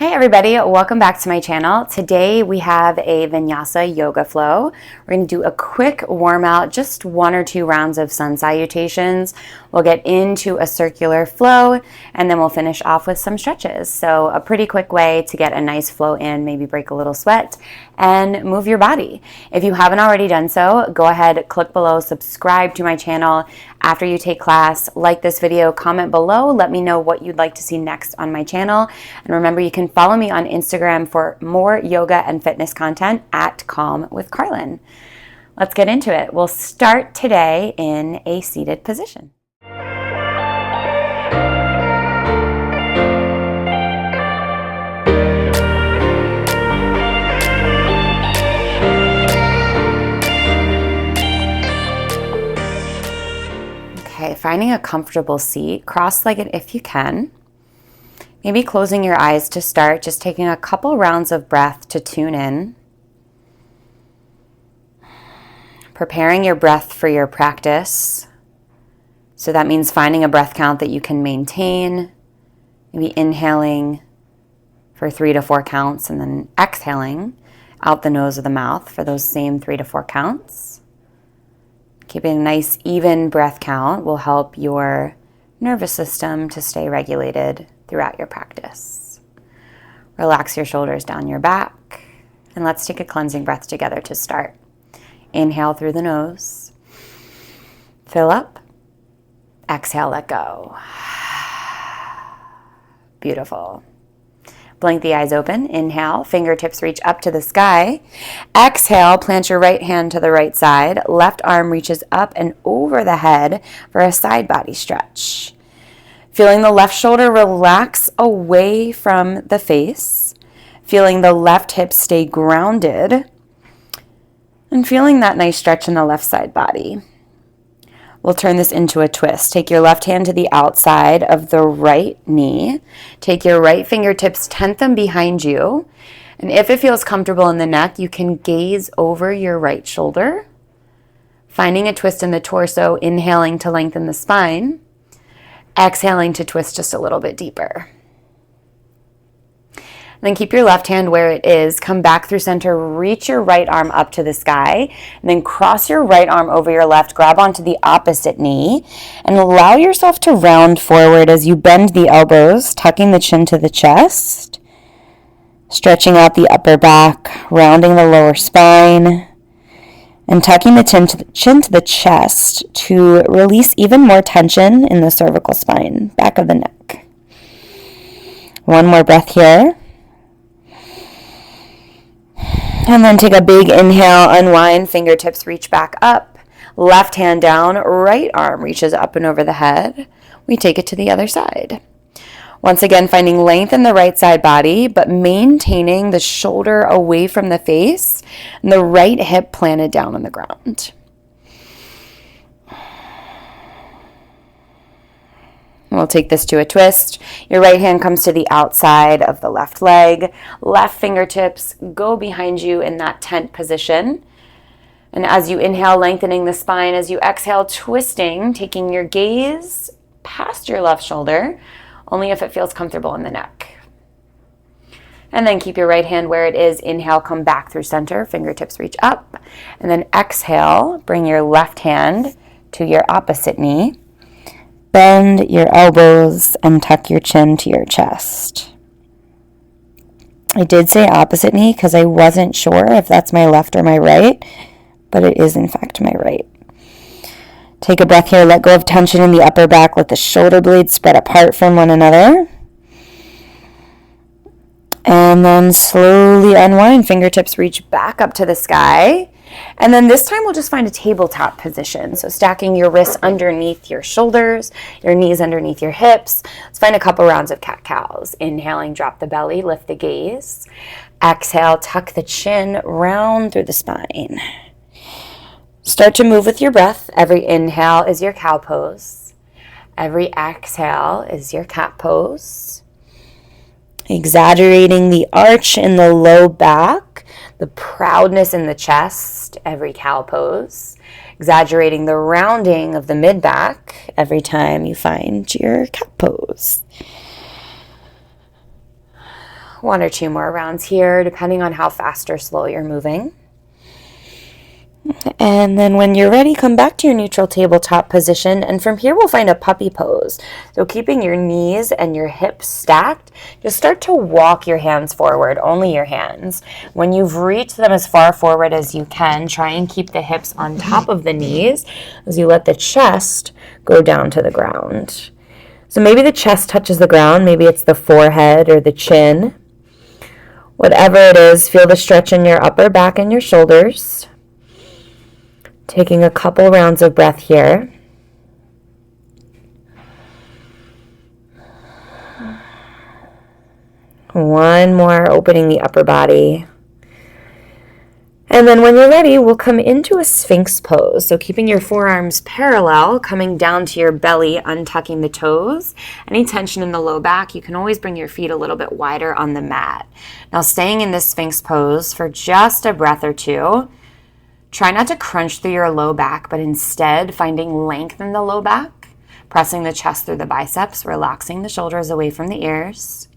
Hey everybody, welcome back to my channel. Today we have a Vinyasa yoga flow. We're going to do a quick warm out, just 1 or 2 rounds of sun salutations. We'll get into a circular flow and then we'll finish off with some stretches. So a pretty quick way to get a nice flow in, maybe break a little sweat and move your body. If you haven't already done so, go ahead, click below, subscribe to my channel after you take class, like this video, comment below, let me know what you'd like to see next on my channel. And remember, you can follow me on Instagram for more yoga and fitness content at Calm with Carlyn. Let's get into it. We'll start today in a seated position. Okay, finding a comfortable seat, cross-legged if you can. Maybe closing your eyes to start, just taking a couple rounds of breath to tune in. Preparing your breath for your practice. So that means finding a breath count that you can maintain. Maybe inhaling for 3 to 4 counts and then exhaling out the nose or the mouth for those same 3 to 4 counts. Keeping a nice even breath count will help your nervous system to stay regulated throughout your practice. Relax your shoulders down your back, and let's take a cleansing breath together to start. Inhale through the nose, fill up, exhale, let go. Beautiful. Blink the eyes open. Inhale, fingertips reach up to the sky. Exhale, plant your right hand to the right side. Left arm reaches up and over the head for a side body stretch. Feeling the left shoulder relax away from the face. Feeling the left hip stay grounded. And feeling that nice stretch in the left side body. We'll turn this into a twist. Take your left hand to the outside of the right knee. Take your right fingertips, tent them behind you. And if it feels comfortable in the neck, you can gaze over your right shoulder. Finding a twist in the torso, inhaling to lengthen the spine. Exhaling to twist just a little bit deeper. Then keep your left hand where it is. Come back through center. Reach your right arm up to the sky. And then cross your right arm over your left. Grab onto the opposite knee. And allow yourself to round forward as you bend the elbows, tucking the chin to the chest. Stretching out the upper back, rounding the lower spine. And tucking the chin to the chest to release even more tension in the cervical spine, back of the neck. One more breath here. And then take a big inhale, unwind, fingertips reach back up, left hand down, right arm reaches up and over the head. We take it to the other side. Once again, finding length in the right side body, but maintaining the shoulder away from the face and the right hip planted down on the ground. We'll take this to a twist. Your right hand comes to the outside of the left leg. Left fingertips go behind you in that tent position. And as you inhale, lengthening the spine. As you exhale, twisting, taking your gaze past your left shoulder, only if it feels comfortable in the neck. And then keep your right hand where it is. Inhale, come back through center. Fingertips reach up. And then exhale, bring your left hand to your opposite knee. Bend your elbows and tuck your chin to your chest. I did say opposite knee because I wasn't sure if that's my left or my right, but it is in fact my right. Take a breath here, let go of tension in the upper back, let the shoulder blades spread apart from one another. And then slowly unwind, fingertips reach back up to the sky. And then this time we'll just find a tabletop position. So stacking your wrists underneath your shoulders, your knees underneath your hips. Let's find a couple rounds of cat-cows. Inhaling, drop the belly, lift the gaze. Exhale, tuck the chin, round through the spine. Start to move with your breath. Every inhale is your cow pose. Every exhale is your cat pose. Exaggerating the arch in the low back, the proudness in the chest, every cow pose. Exaggerating the rounding of the mid-back every time you find your cat pose. 1 or 2 more rounds here, depending on how fast or slow you're moving. And then when you're ready, come back to your neutral tabletop position. And from here, we'll find a puppy pose. So keeping your knees and your hips stacked, just start to walk your hands forward, only your hands. When you've reached them as far forward as you can, try and keep the hips on top of the knees as you let the chest go down to the ground. So maybe the chest touches the ground, maybe it's the forehead or the chin. Whatever it is, feel the stretch in your upper back and your shoulders. Taking a couple rounds of breath here. One more, opening the upper body. And then when you're ready, we'll come into a Sphinx pose. So keeping your forearms parallel, coming down to your belly, untucking the toes. Any tension in the low back, you can always bring your feet a little bit wider on the mat. Now staying in this Sphinx pose for just a breath or two. Try not to crunch through your low back, but instead finding length in the low back, pressing the chest through the biceps, relaxing the shoulders away from the ears.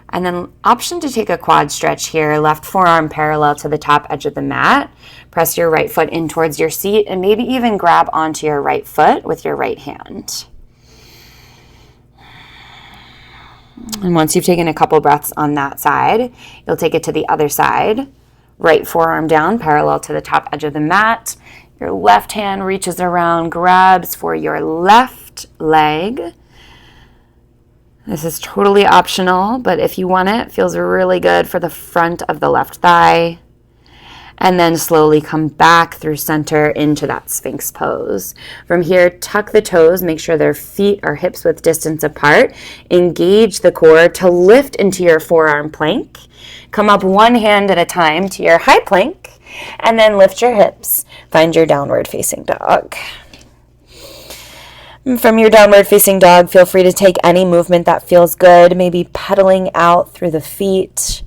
And then option to take a quad stretch here, left forearm parallel to the top edge of the mat. Press your right foot in towards your seat and maybe even grab onto your right foot with your right hand. And once you've taken a couple breaths on that side, you'll take it to the other side. Right forearm down, parallel to the top edge of the mat. Your left hand reaches around, grabs for your left leg. This is totally optional, but if you want it, feels really good for the front of the left thigh. And then slowly come back through center into that Sphinx pose. From here, tuck the toes, make sure their feet are hips width distance apart. Engage the core to lift into your forearm plank. Come up one hand at a time to your high plank, and then lift your hips. Find your downward facing dog. From your downward facing dog, feel free to take any movement that feels good, maybe pedaling out through the feet,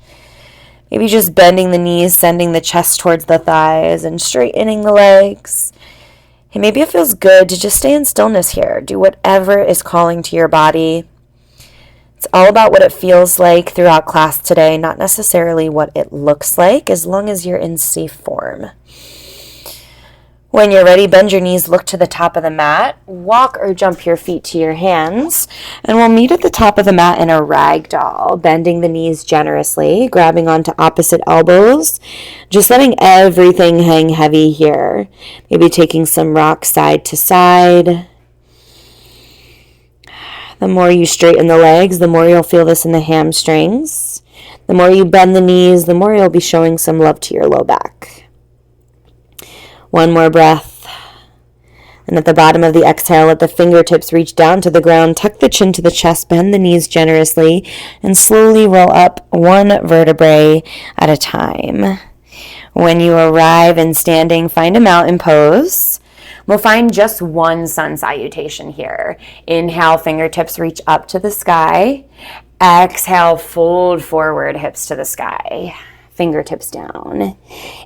maybe just bending the knees, sending the chest towards the thighs, and straightening the legs. And maybe it feels good to just stay in stillness here. Do whatever is calling to your body. It's all about what it feels like throughout class today, not necessarily what it looks like, as long as you're in safe form. When you're ready, bend your knees, look to the top of the mat, walk or jump your feet to your hands, and we'll meet at the top of the mat in a ragdoll, bending the knees generously, grabbing onto opposite elbows, just letting everything hang heavy here. Maybe taking some rocks side to side. The more you straighten the legs, the more you'll feel this in the hamstrings. The more you bend the knees, the more you'll be showing some love to your low back. One more breath. And at the bottom of the exhale, let the fingertips reach down to the ground, tuck the chin to the chest, bend the knees generously, and slowly roll up one vertebrae at a time. When you arrive in standing, find a mountain pose. We'll find just one sun salutation here. Inhale, fingertips reach up to the sky. Exhale, fold forward, hips to the sky. Fingertips down.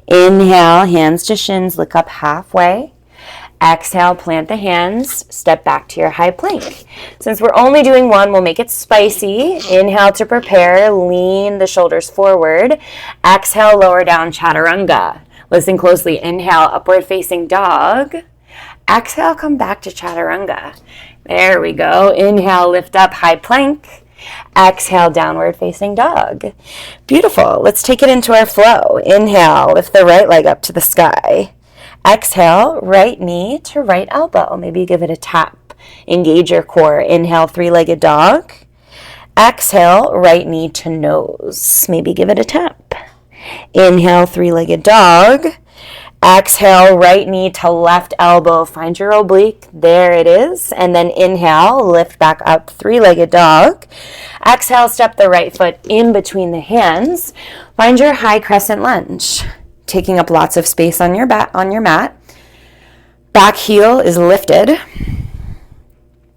Inhale, hands to shins, look up halfway. Exhale, plant the hands, step back to your high plank. Since we're only doing one, we'll make it spicy. Inhale to prepare, lean the shoulders forward. Exhale, lower down, chaturanga. Listen closely. Inhale, upward facing dog. Exhale, come back to chaturanga. There we go. Inhale, lift up, high plank. Exhale, downward facing dog. Beautiful. Let's take it into our flow. Inhale, lift the right leg up to the sky. Exhale, right knee to right elbow. Maybe give it a tap. Engage your core. Inhale, three-legged dog. Exhale, right knee to nose. Maybe give it a tap. Inhale, three-legged dog. Exhale, right knee to left elbow. Find your oblique. There it is. And then inhale, lift back up, three-legged dog. Exhale, step the right foot in between the hands. Find your high crescent lunge, taking up lots of space on your mat. Back heel is lifted.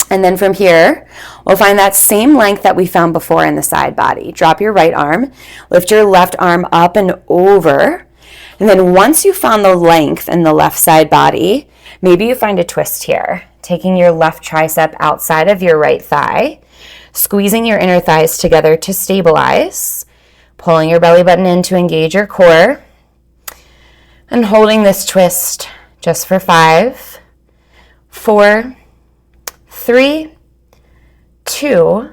And then from here, we'll find that same length that we found before in the side body. Drop your right arm, lift your left arm up and over. And then once you found the length in the left side body, maybe you find a twist here, taking your left tricep outside of your right thigh, squeezing your inner thighs together to stabilize. Pulling your belly button in to engage your core. And holding this twist just for 5, 4, 3, 2.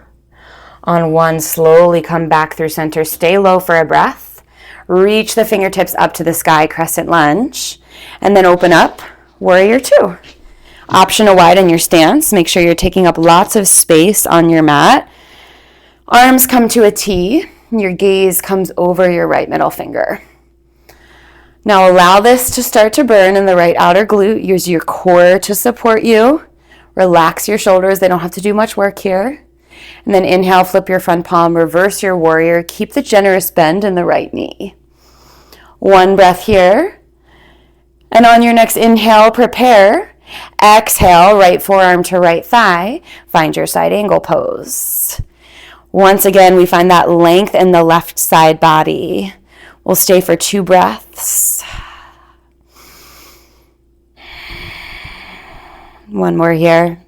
On 1, slowly come back through center. Stay low for a breath. Reach the fingertips up to the sky, crescent lunge. And then open up, warrior 2. Optional widen your stance. Make sure you're taking up lots of space on your mat. Arms come to a T. Your gaze comes over your right middle finger. Now allow this to start to burn in the right outer glute. Use your core to support you. Relax your shoulders. They don't have to do much work here. And then inhale, flip your front palm, reverse your warrior. Keep the generous bend in the right knee. 1 breath here. And on your next inhale, prepare. Exhale, right forearm to right thigh. Find your side angle pose. Once again, we find that length in the left side body. We'll stay for 2 breaths. 1 more here.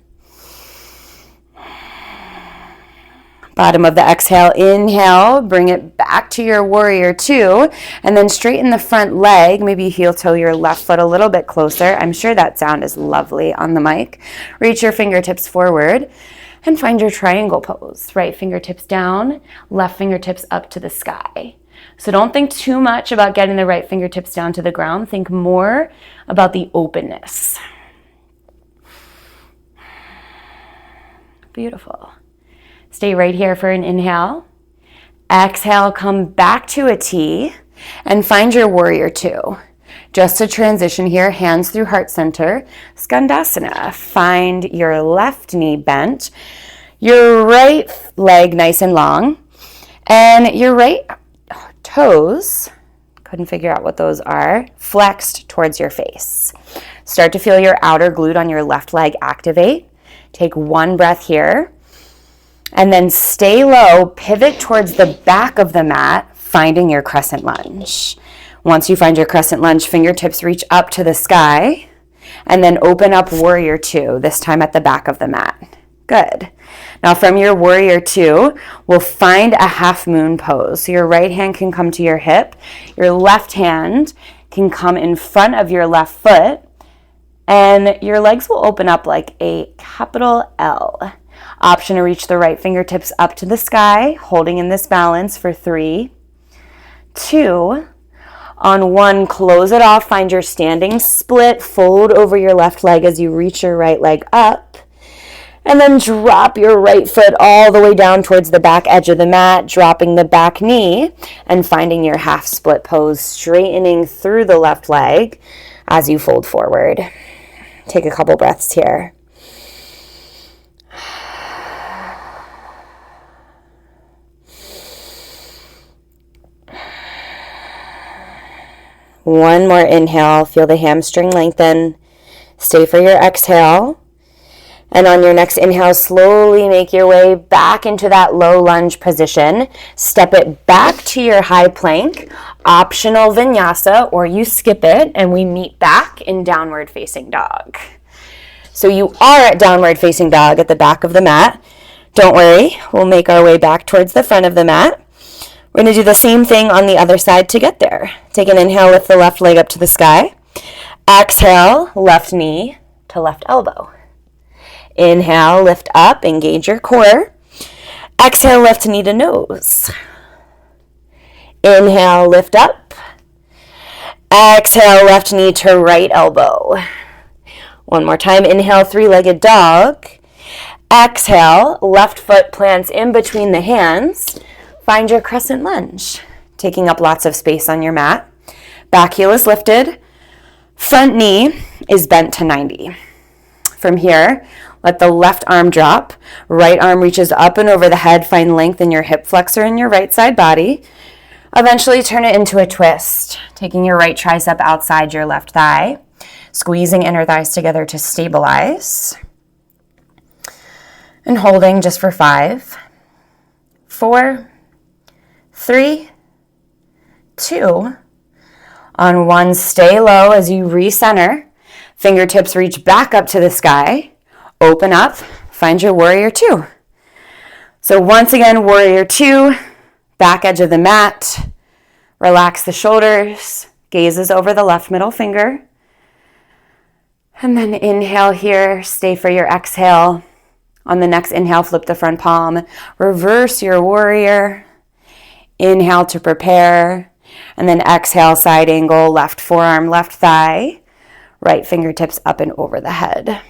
Bottom of the exhale, inhale, bring it back to your warrior 2, and then straighten the front leg, maybe heel toe your left foot a little bit closer. I'm sure that sound is lovely on the mic. Reach your fingertips forward and find your triangle pose. Right fingertips down, left fingertips up to the sky. So don't think too much about getting the right fingertips down to the ground. Think more about the openness. Beautiful. Stay right here for an inhale. Exhale, come back to a T and find your warrior 2. Just to transition here, hands through heart center, Skandasana. Find your left knee bent, your right leg nice and long, and your right toes, couldn't figure out what those are, flexed towards your face. Start to feel your outer glute on your left leg activate. Take 1 breath here. And then stay low, pivot towards the back of the mat, finding your crescent lunge. Once you find your crescent lunge, fingertips reach up to the sky, and then open up warrior 2, this time at the back of the mat. Good. Now from your warrior 2, we'll find a half moon pose. So your right hand can come to your hip, your left hand can come in front of your left foot, and your legs will open up like a capital L. Option to reach the right fingertips up to the sky, holding in this balance for 3, 2, on 1, close it off, find your standing split, fold over your left leg as you reach your right leg up, and then drop your right foot all the way down towards the back edge of the mat, dropping the back knee, and finding your half split pose, straightening through the left leg as you fold forward. Take a couple breaths here. One more inhale, feel the hamstring lengthen. Stay for your exhale. And on your next inhale, slowly make your way back into that low lunge position. Step it back to your high plank, optional vinyasa, or you skip it and we meet back in downward facing dog. So you are at downward facing dog at the back of the mat. Don't worry, we'll make our way back towards the front of the mat. We're going to do the same thing on the other side to get there. Take an inhale, lift the left leg up to the sky. Exhale, left knee to left elbow. Inhale, lift up, engage your core. Exhale, left knee to nose. Inhale, lift up. Exhale, left knee to right elbow. One more time, inhale, three-legged dog. Exhale, left foot plants in between the hands. Find your crescent lunge, taking up lots of space on your mat. Back heel is lifted. Front knee is bent to 90. From here, let the left arm drop. Right arm reaches up and over the head. Find length in your hip flexor in your right side body. Eventually turn it into a twist, taking your right tricep outside your left thigh. Squeezing inner thighs together to stabilize. And holding just for 5, 4, 3, 2. On 1, stay low as you recenter. Fingertips reach back up to the sky. Open up. Find your warrior 2. So once again, warrior 2. back edge of the mat. Relax the shoulders, gazes over the left middle finger. And then inhale here, stay for your exhale. On the next inhale, flip the front palm, reverse your warrior. Inhale to prepare, and then exhale, side angle, left forearm, left thigh, right fingertips up and over the head.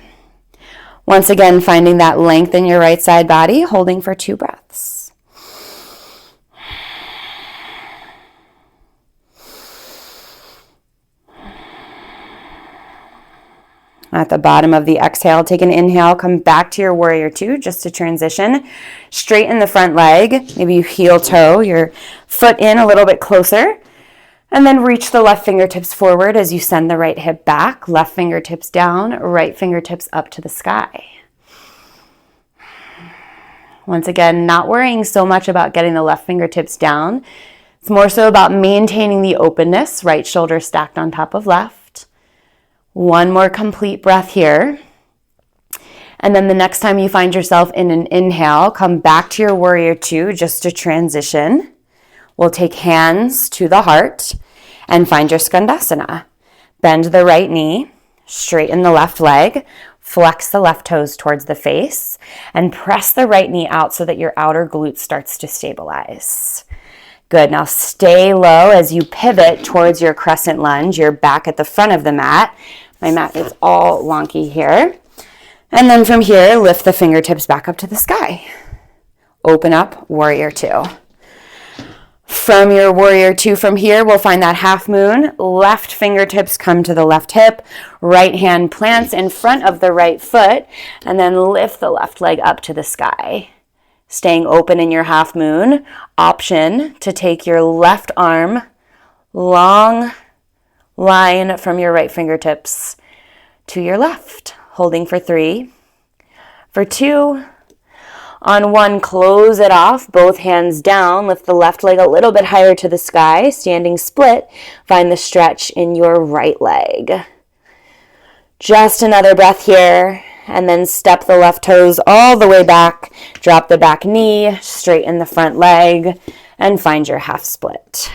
Once again, finding that length in your right side body, holding for 2 breaths. At the bottom of the exhale, take an inhale, come back to your warrior 2 just to transition. Straighten the front leg, maybe you heel toe your foot in a little bit closer. And then reach the left fingertips forward as you send the right hip back, left fingertips down, right fingertips up to the sky. Once again, not worrying so much about getting the left fingertips down. It's more so about maintaining the openness, right shoulder stacked on top of left. One more complete breath here. And then the next time you find yourself in an inhale, come back to your warrior 2 just to transition. We'll take hands to the heart and find your skandasana. Bend the right knee, straighten the left leg, flex the left toes towards the face, and press the right knee out so that your outer glute starts to stabilize. Good, now stay low as you pivot towards your crescent lunge. You're back at the front of the mat. My mat is all wonky here. And then from here, lift the fingertips back up to the sky. Open up, warrior 2. From your warrior 2 from here, we'll find that half moon. Left fingertips come to the left hip. Right hand plants in front of the right foot. And then lift the left leg up to the sky. Staying open in your half moon. Option to take your left arm, long line from your right fingertips to your left. Holding for 3. For 2. On 1, close it off, both hands down, lift the left leg a little bit higher to the sky, standing split, find the stretch in your right leg. Just another breath here, and then step the left toes all the way back, drop the back knee, straighten the front leg, and find your half split.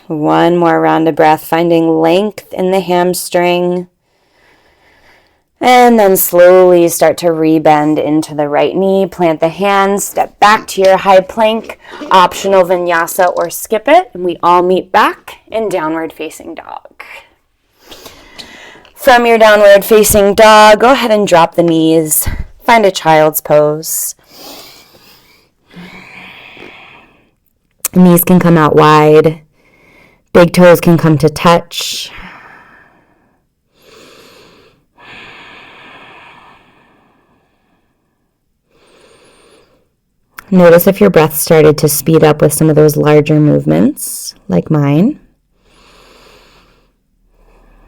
One more round of breath, finding length in the hamstring. And then slowly start to rebend into the right knee. Plant the hands, step back to your high plank, optional vinyasa or skip it. And we all meet back in downward facing dog. From your downward facing dog, go ahead and drop the knees. Find a child's pose. Knees can come out wide. Big toes can come to touch. Notice if your breath started to speed up with some of those larger movements, like mine.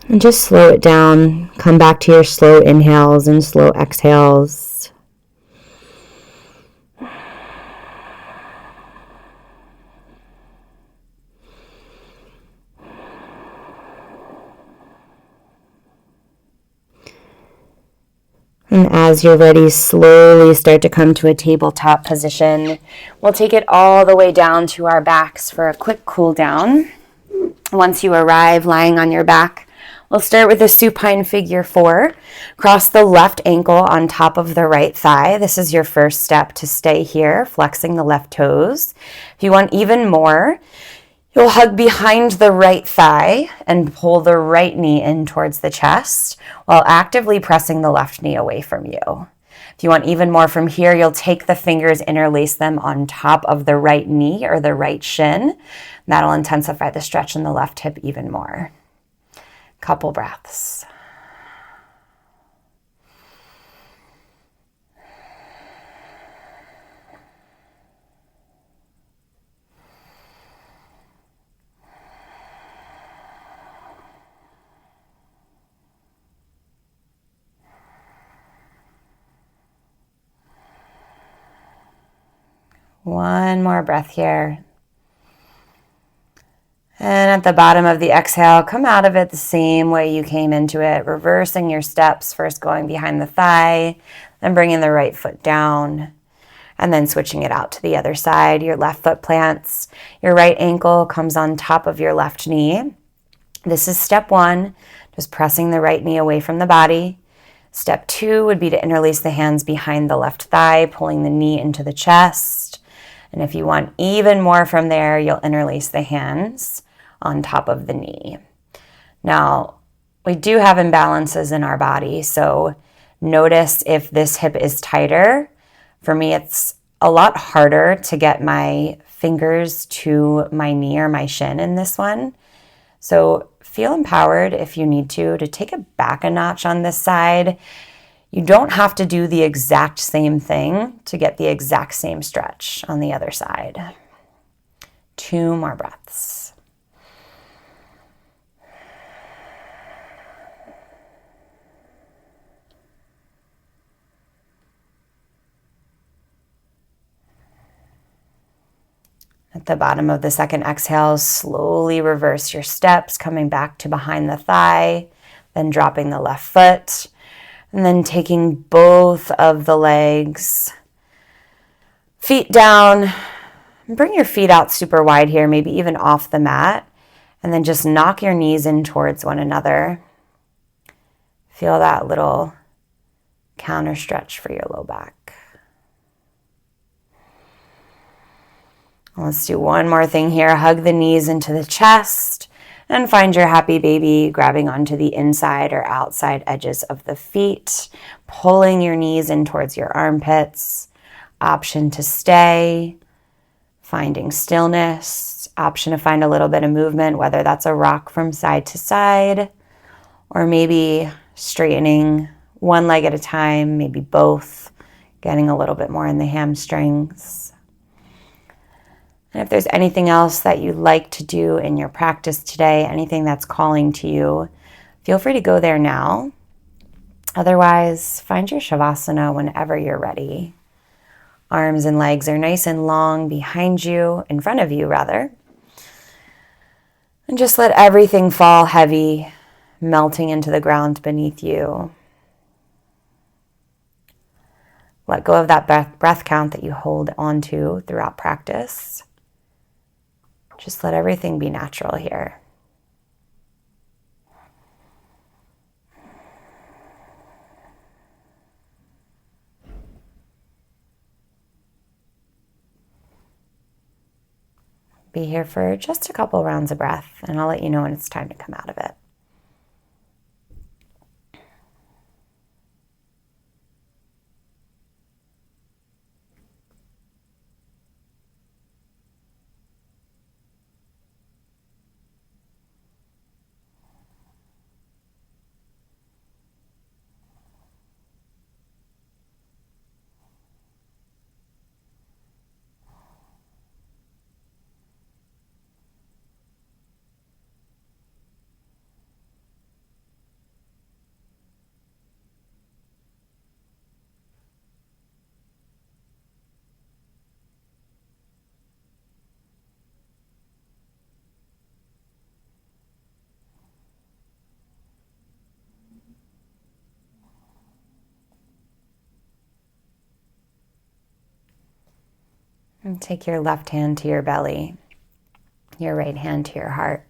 And just slow it down. Come back to your slow inhales and slow exhales. And as you're ready, slowly start to come to a tabletop position. We'll take it all the way down to our backs for a quick cool down. Once you arrive lying on your back, we'll start with a supine figure 4. Cross the left ankle on top of the right thigh. This is your first step to stay here, flexing the left toes. If you want even more, you'll hug behind the right thigh and pull the right knee in towards the chest while actively pressing the left knee away from you. If you want even more from here, you'll take the fingers, interlace them on top of the right knee or the right shin. That'll intensify the stretch in the left hip even more. Couple breaths. One more breath here. at the bottom of the exhale, come out of it the same way you came into it, reversing your steps, first going behind the thigh, then bringing the right foot down, and then switching it out to the other side. Your left foot plants, your right ankle comes on top of your left knee. This is step 1, just pressing the right knee away from the body. Step 2 would be to interlace the hands behind the left thigh, pulling the knee into the chest. And if you want even more from there, you'll interlace the hands on top of the knee. Now, we do have imbalances in our body, so notice if this hip is tighter. For me, it's a lot harder to get my fingers to my knee or my shin in this one. So feel empowered if you need to take it back a notch on this side. You don't have to do the exact same thing to get the exact same stretch on the other side. 2 more breaths. At the bottom of the second exhale, slowly reverse your steps, coming back to behind the thigh, then dropping the left foot. And then taking both of the legs, feet down, bring your feet out super wide here, maybe even off the mat, and then just knock your knees in towards one another. Feel that little counter stretch for your low back. Let's do one more thing here. Hug the knees into the chest. And find your happy baby, grabbing onto the inside or outside edges of the feet, pulling your knees in towards your armpits. Option to stay, finding stillness. Option to find a little bit of movement, whether that's a rock from side to side, or maybe straightening one leg at a time, maybe both, getting a little bit more in the hamstrings. And if there's anything else that you'd like to do in your practice today, anything that's calling to you, feel free to go there now. Otherwise, find your Shavasana whenever you're ready. Arms and legs are nice and long behind you, in front of you rather. And just let everything fall heavy, melting into the ground beneath you. Let go of that breath count that you hold onto throughout practice. Just let everything be natural here. Be here for just a couple rounds of breath, and I'll let you know when it's time to come out of it. And take your left hand to your belly, your right hand to your heart.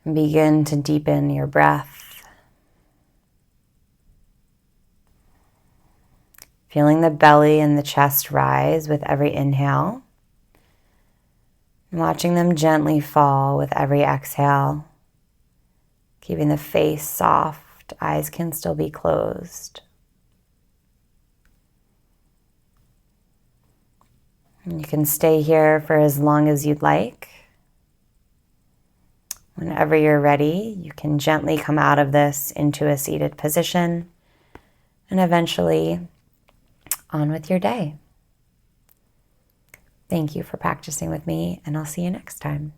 And begin to deepen your breath. Feeling the belly and the chest rise with every inhale. And watching them gently fall with every exhale. Keeping the face soft, eyes can still be closed. And you can stay here for as long as you'd like. Whenever you're ready, you can gently come out of this into a seated position and eventually on with your day. Thank you for practicing with me, and I'll see you next time.